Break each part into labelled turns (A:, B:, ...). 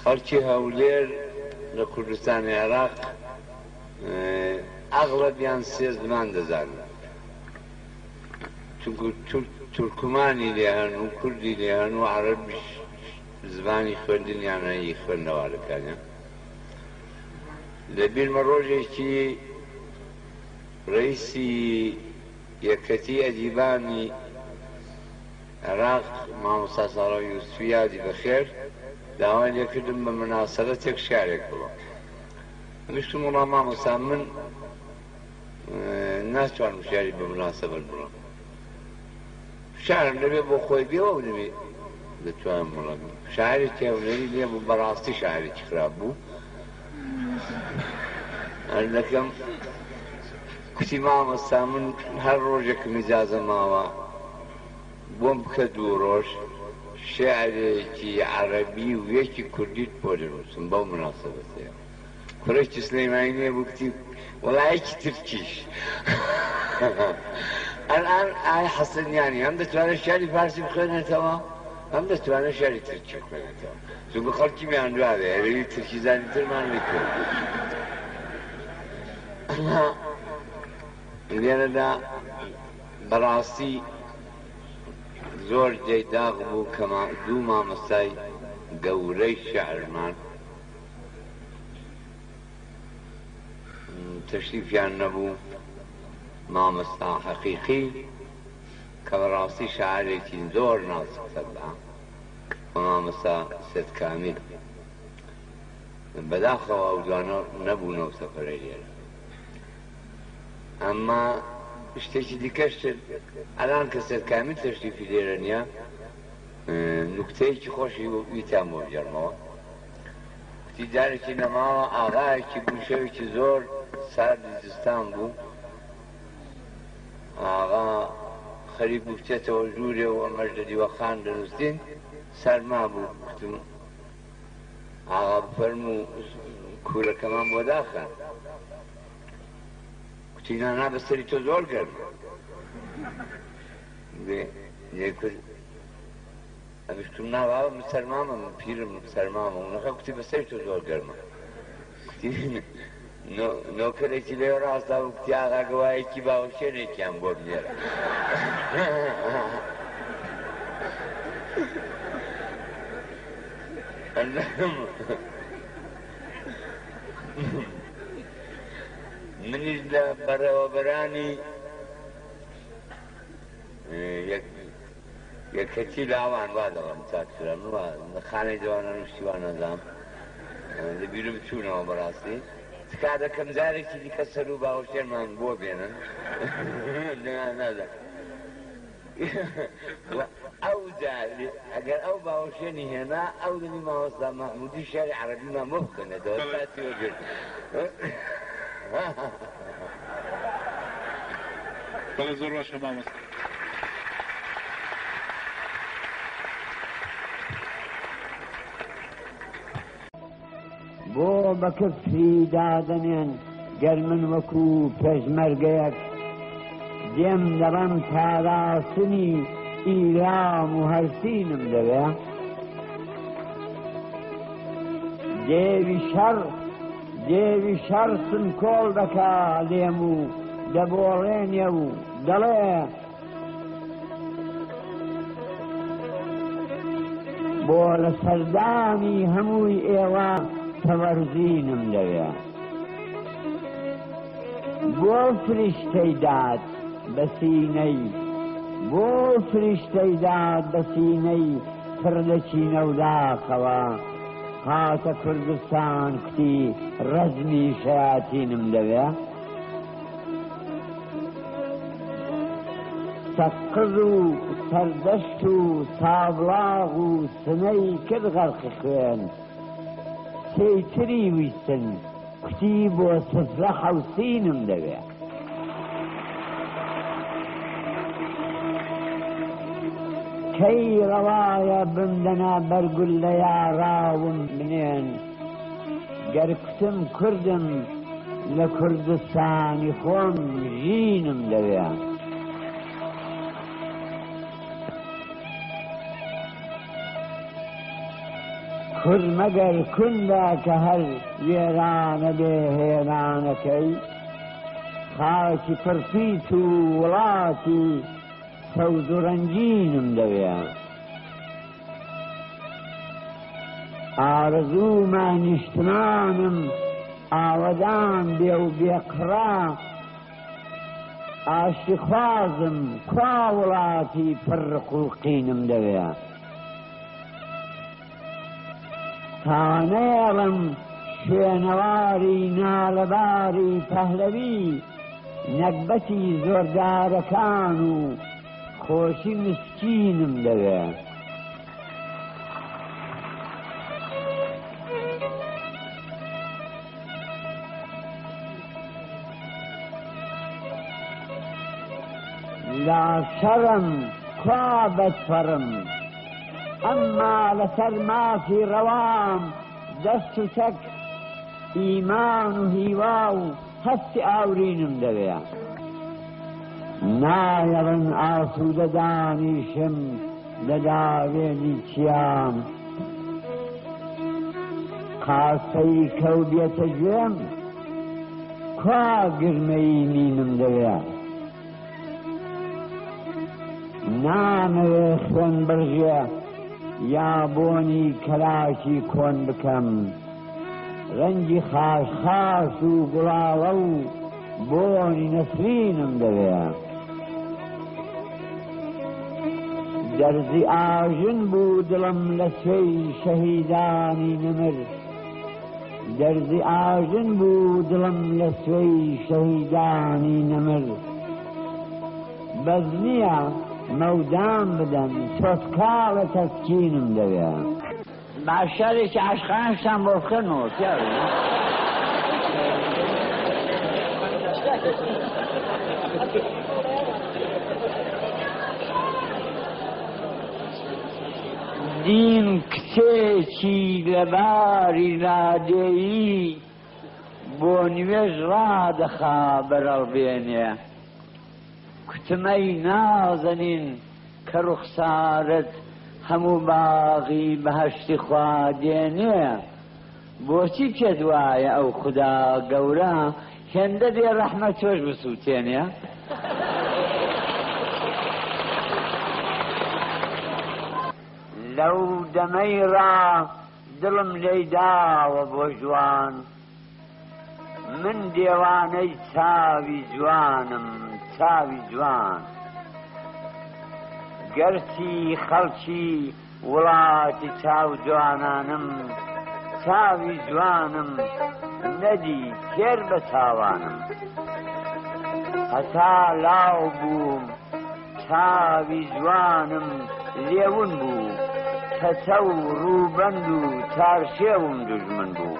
A: خەڵکی هەولێر لە کوردستانی عێراق ئەغڵەبیان سێ زمان دەزانن، چونکو تورکمانی لێ هەن و کوردی لێ هەن و عەرەبیش زمانی خوێندنیانەیە خوێندنەوارەکانیان. لەبیرمە ڕۆژێکی ڕئیسی یەکەتی ئەدیبانی عێراق مامۆستا ساڵح یوسفی یادی بەخێر داوای لێکردم بە مناسەبەتێک شارێک بڵێم. گشتم وڵا مامۆستا من ناتوانم شاری بە مناسەبەت بڵێم، شارم لەبێ بۆ خۆی بێەوە نەبێ دەتوانم بڵێم. شاعرێکی هەولێری لێ بوو، بەڕاستی شاعرێکی خراپ بوو. هەردەکەم کوتی مامۆستا من هەر ڕۆژێکم ئیجازە ماوە بۆم بکە دوو ڕۆژ شێعرێکی عەرەبی و یەکی کوردیت بۆ دەنووسم بەو مناسەبەتەیە. کوڕێکی سلەیمانی نییە بوو کتی وەڵایەکی ترکیش. ئەلان ئای حەسەنیانی هەم دەتوانێت شاری فارسی بخوێنێتەوە هەم دەتوانێت شاری ترکی بخوێنێتەوە، چونکە خەڵکی میان دوادێ هەرێوی ترکی زانی ترمان لێکرد. لێرەدا بەڕاستی زۆر جێداغ بوو کە دوو مامۆستای گەورەی شەعرمان تەشریفیان نەبوو. مامۆستا حەقیقی کە بەڕاستی شاعرێکی زۆر ناسک سەردا و مامۆستا سێد کامیل بەداخەوە ئەو دوانە نەبوونەوە سەفەرەی لێرە. ئەمما شتێکی دیکەش ئەلان کە سێد کامیل تەشریفی لێرە نییە، نوکتەیەکی خۆشی ویتیان بۆ بجەرمەوە. کوتی جارێکی نەماوە ئاغایەکی بوو شەوێکی زۆر ساردی زستان بوو، ئاغا خەریک بوو بچێتەوە ژوورێ و ئەمەش لە دیوەخان دەنووسین سەرما بوو. کوتم ئاغا بفەرموو کوورەکەمان بۆ داخە. کوتی نانا بەسەری تۆ زۆر گەرمە. لێکرد ئەبیشتم ناوە من سەرمامە، من پیرم سەرمامە. وونەکە کوتی بەسەری تۆ زۆر گەرمە. کوتی نۆکەرێکی لێوە ڕاستا و کوتی ئاغا گەوایەکی باوەشێنێکیان بۆ بنێرە. منیش لە بەرەوەبەرانی یەکەتی لاوان وا دەڵێم چاکرم خانەی جوانە نوشتیوان نەزام لەبیرم چوونەوە بەڕاستی تکا دەکەم جارێکی دیکە سەر و باوەشێنمان بۆ بێنن نادا ئەو جارێ ئەگەر ئەو باوەشێنی هێنا ئەو دەنی مامۆستا مەحموودی شاری عەرەبیمان بۆ بکەنێتەوە تاتی وەگرت.
B: بەڵێ زۆر باشە مامۆستا.
C: بۆ بە کەفری دادەنێن گەر من وەکو پێشمەرگەیەک دێم لەڕەم تاراسنی ئیرام و هەرسینم دەوێ دێوی شەرسم کۆڵ دەکا لێم و دەبۆڕێنێ و دەڵێ بۆ لە سەردانی هەمووی ئێوە تەوەرزینم لەوێ. بۆ فریشتەی داد بە سینەی پڕ لە چینە و داخەوە هاتە کوردستان کوتی ڕەزمی شەیاتینم لەوێ. سەقز و سەردەشت و سابڵاغ و سنەی کرد غەرقی خوێن تێیتری ویستن کوتی بۆ سفرە حەوسینم دەوێ. کەی ڕەوایە بمدەنا بەرگول لە یاڕاوم بنێن گەر کوتم کوردم لە کوردستانی خۆم ژینم دەوێ. کور مەگەر کوندا کە هەر وێرانە بێ هێرانەکەی خاکی پرپیت و وڵاتی سەوز و ڕەنجینم دەوێ ئارەزوومە نیشتمانم ئاوەدان بێ و بێقڕا ئاشتی خوازم کوا وڵاتی پڕق و قینم دەوێ تانێڵم شوێنەواری نالەباری پەهلەوی نەکبەتی زۆردارەکان و خۆشی مسکینم دەوێ لا شەڕم کوا بەدفەڕم ئەمما لەسەر مافی ڕەوام دەست و چەک ئیمان و هیوا و هەستی ئاورینم دەوێ نایەڕن ئاسوودە دانیشم لە داوێنی چیام قاسەی کەو بێتە گوێم کوا گرمەی مینم دەوێ نامەوێ خوێن بڕژێ یا بۆنی کەلاکی کۆن بکەم ڕەنگی خاش و گوڵاوە و بۆنی نەسرینم دەوێ دەرزی ئاژن بوو دڵم لە سوێی شەهیدانی نەمر دەرزی ئاژن بوو دڵم لە سوێی شەهیدانی نەمر بەز نییە مەودام بدەن تۆتکاڵە تەسکینم دەوێ باشارێکی عاشقانشتان بۆ بکەنەوە دین کچێکی لەباری لادێیی بۆ نوێژ ڕادەخا بەرەڵبێنێ کوتمەی نازەنین کە ڕوخسارت هەموو باغی بەهەشتی خوا دێنێ بۆچی پێت وایە ئەو خودا گەورە هێندە دێ ڕەحمەت تۆش بسووتێنێ لەو دەمەیڕا دڵم لێی داوە بۆ جوان من دێوانەی چاوی جوانم چاوی جوان گەرچی خەڵکی وڵاتی چاو جوانانم چاوی جوانم نەدی تێر بە چاوانم هەتا لاو بووم چاوی جوانم لێون بوو کەچە و ڕووبەند و تارشێوم دوژمن بوو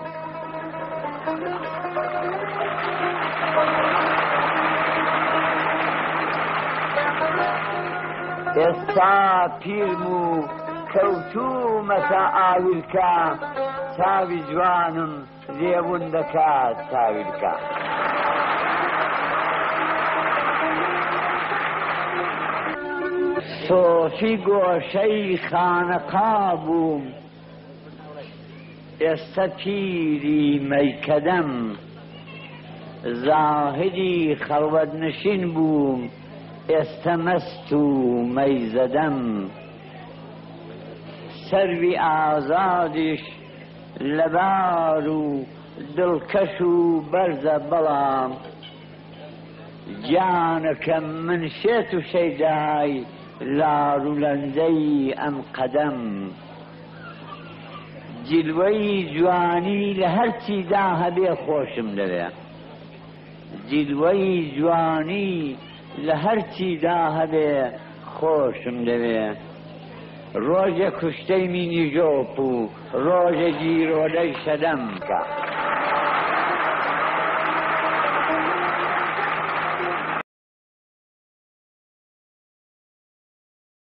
C: ئێستا پیرم و کەوتوومەتە ئاویلکە چاوی جوانم لێون دەکات چاویلکە سۆفی گۆشەی خانەقا بووم ئێستا پیری مەیکەدەم زاهدی خەڵوەت نشین بووم ئێستا مەست و مەیزەدەم سەروی ئازادیش لەبار و دڵکەش و بەرزە بەڵام گیانەکەم من شێت و شەیدای لار و لەنجەی ئەم قەدەم جیلوەی جوانی لە هەرچیدا هەبێ خۆشم دەوێ جیلوەی جوانی لە هەرچیدا هەبێ خۆشم دەوێ ڕۆژێ کوشتەی مینی ژۆپ و ڕۆژێ گیرۆلەی شەدەم کە